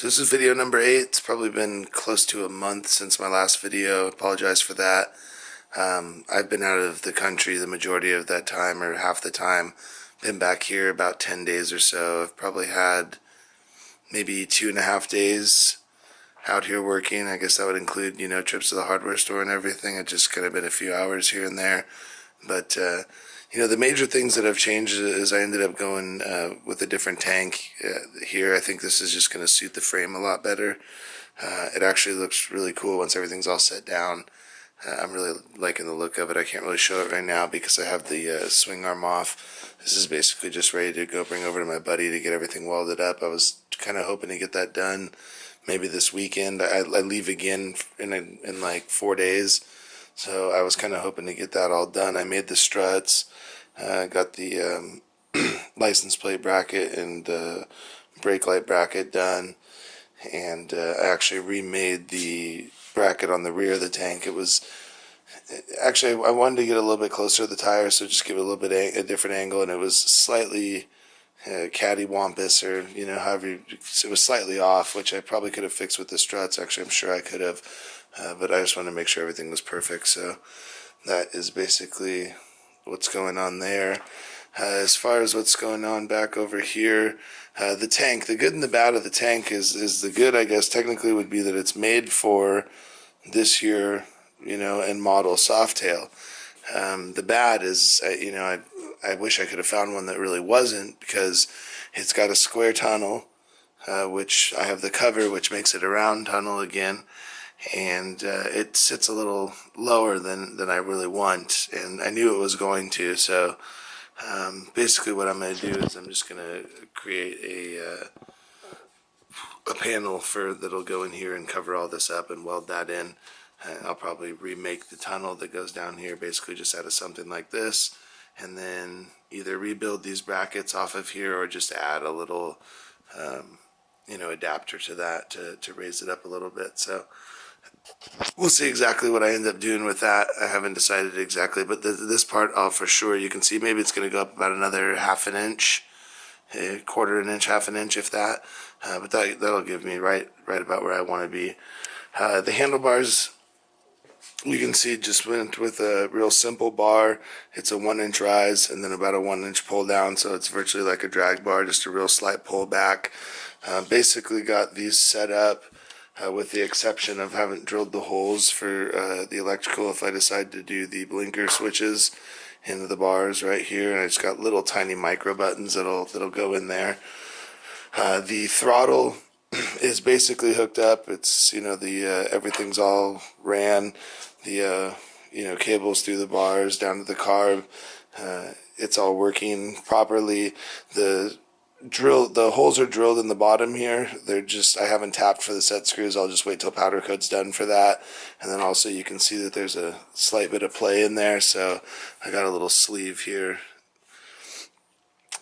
So this is video number 8. It's probably been close to a month since my last video. I apologize for that. I've been out of the country the majority of that time, or half the time. Been back here about 10 days or so. I've probably had maybe 2.5 days out here working. I guess that would include, trips to the hardware store and everything. It just could have been a few hours here and there. But, the major things that have changed is I ended up going with a different tank here. I think this is just going to suit the frame a lot better. It actually looks really cool once everything's all set down. I'm really liking the look of it. I can't really show it right now because I have the swing arm off. This is basically just ready to go bring over to my buddy to get everything welded up. I was kind of hoping to get that done maybe this weekend. I leave again in like 4 days. So I was kind of hoping to get that all done. I made the struts, got the license plate bracket and brake light bracket done, and I actually remade the bracket on the rear of the tank. It was actually, I wanted to get a little bit closer to the tire, so just give it a little bit a different angle, and it was slightly cattywampus, or however it was slightly off, which I probably could have fixed with the struts. Actually, I'm sure I could have, but I just wanted to make sure everything was perfect. So that is basically what's going on there. As far as what's going on back over here, the tank, the good and the bad of the tank is the good, I guess, technically would be that it's made for this year, and model Softail. The bad is, I wish I could have found one that really wasn't, because it's got a square tunnel, which I have the cover, which makes it a round tunnel again, and it sits a little lower than I really want, and I knew it was going to. So basically what I'm going to do is I'm just going to create a panel that'll go in here and cover all this up and weld that in. I'll probably remake the tunnel that goes down here, basically just out of something like this, and then either rebuild these brackets off of here or just add a little adapter to that to raise it up a little bit. So we'll see exactly what I end up doing with that. I haven't decided exactly, but this part, for sure, you can see maybe it's going to go up about another half an inch, a quarter an inch, half an inch, if that. But that'll give me right about where I want to be. The handlebars, you can see, just went with a real simple bar. It's a 1-inch rise and then about a 1-inch pull down, so it's virtually like a drag bar, just a real slight pull back. Basically got these set up with the exception of haven't drilled the holes for the electrical if I decide to do the blinker switches into the bars right here, and I just got little tiny micro buttons that'll go in there. The throttle is basically hooked up. It's everything's all ran. The cables through the bars down to the carb. It's all working properly. The holes are drilled in the bottom here. I haven't tapped for the set screws. I'll just wait till powder coat's done for that. And then also you can see that there's a slight bit of play in there, so I got a little sleeve here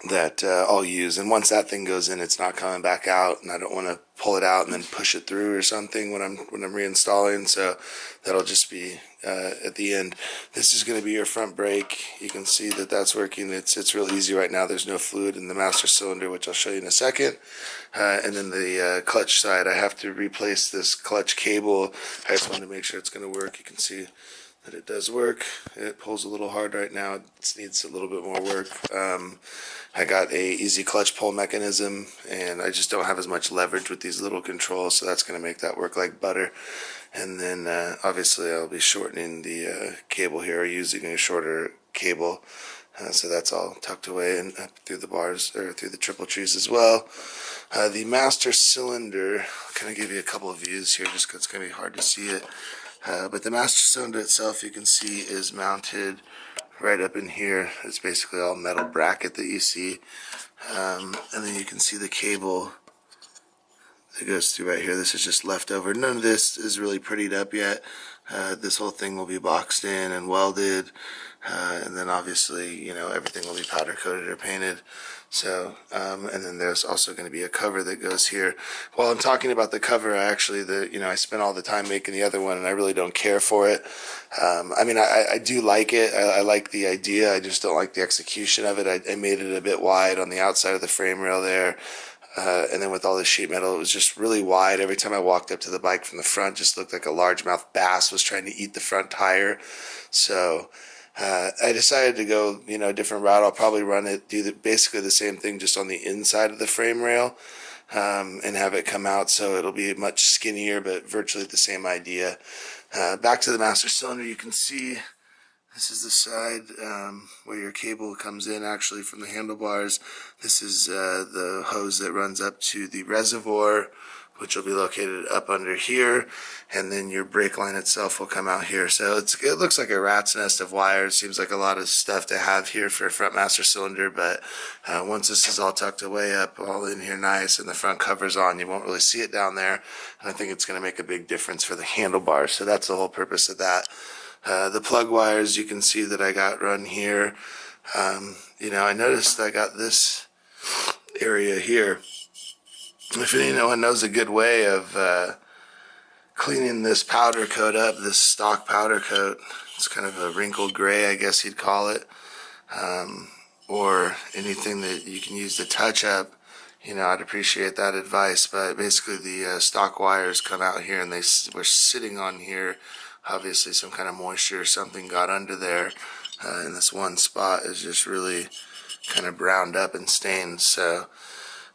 that I'll use, and once that thing goes in, it's not coming back out, and I don't want to pull it out and then push it through or something when I'm reinstalling. So that'll just be at the end. This is going to be your front brake. You can see that that's working. It's real easy right now. There's no fluid in the master cylinder, which I'll show you in a second. And then the clutch side, I have to replace this clutch cable. I just want to make sure it's going to work. You can see that it does work. It pulls a little hard right now. It needs a little bit more work. I got a easy clutch pull mechanism, and I just don't have as much leverage with these little controls, so that's going to make that work like butter. And then obviously I'll be shortening the cable here, using a shorter cable. So that's all tucked away and up through the bars, or through the triple trees as well. The master cylinder, I'll kind of give you a couple of views here just because it's going to be hard to see it. But the master cylinder itself, you can see, is mounted right up in here. It's basically all metal bracket that you see. And then you can see the cable that goes through right here. This is just leftover. None of this is really prettied up yet. This whole thing will be boxed in and welded. And then obviously, everything will be powder coated or painted. So, and then there's also going to be a cover that goes here. While I'm talking about the cover, I spent all the time making the other one, and I really don't care for it. I do like it. I like the idea. I just don't like the execution of it. I made it a bit wide on the outside of the frame rail there. and then with all the sheet metal, it was just really wide. Every time I walked up to the bike from the front, just looked like a largemouth bass was trying to eat the front tire. So I decided to go, a different route. I'll probably run it, basically the same thing, just on the inside of the frame rail, and have it come out, so it'll be much skinnier, but virtually the same idea. Back to the master cylinder, you can see this is the side where your cable comes in actually from the handlebars. This is the hose that runs up to the reservoir, which will be located up under here, and then your brake line itself will come out here. So it looks like a rat's nest of wires. Seems like a lot of stuff to have here for a front master cylinder, but once this is all tucked away up, all in here nice, and the front cover's on, you won't really see it down there, and I think it's going to make a big difference for the handlebars. So that's the whole purpose of that. The plug wires, you can see that I got run here. I noticed I got this area here. If anyone knows a good way of cleaning this powder coat up, this stock powder coat, it's kind of a wrinkled gray, I guess you'd call it, or anything that you can use to touch up, I'd appreciate that advice. But basically the stock wires come out here, and they were sitting on here. Obviously some kind of moisture or something got under there, and this one spot is just really kind of browned up and stained. So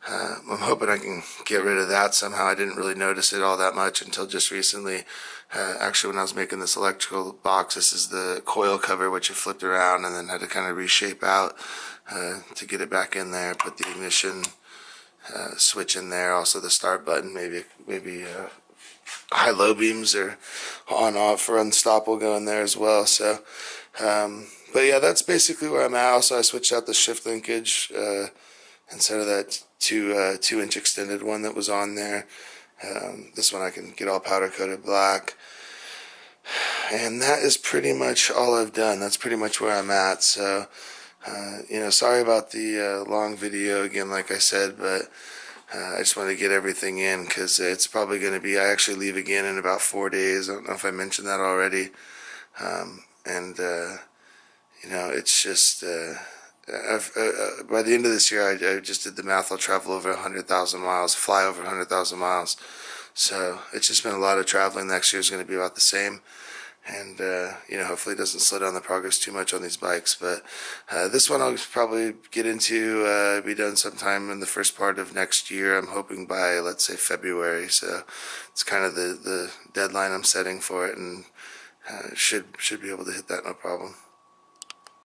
I'm hoping I can get rid of that somehow. I didn't really notice it all that much until just recently. Actually, when I was making this electrical box, this is the coil cover, which I flipped around and then had to kind of reshape out to get it back in there. Put the ignition switch in there, also the start button, maybe high-low beams or on-off for unstop will go in there as well. So, but yeah, that's basically where I'm at. Also, I switched out the shift linkage instead of that 2-inch extended one that was on there. This one I can get all powder coated black, and that is pretty much all I've done. That's pretty much where I'm at. So sorry about the long video again, like I said, but I just wanted to get everything in because it's probably going to be, I actually leave again in about 4 days. I don't know if I mentioned that already. It's just by the end of this year, I just did the math. I'll travel over 100,000 miles, fly over 100,000 miles. So it's just been a lot of traveling. Next year is going to be about the same. And, hopefully it doesn't slow down the progress too much on these bikes. But this one I'll probably get into, be done sometime in the first part of next year. I'm hoping by, let's say, February. So it's kind of the deadline I'm setting for it, and should be able to hit that no problem.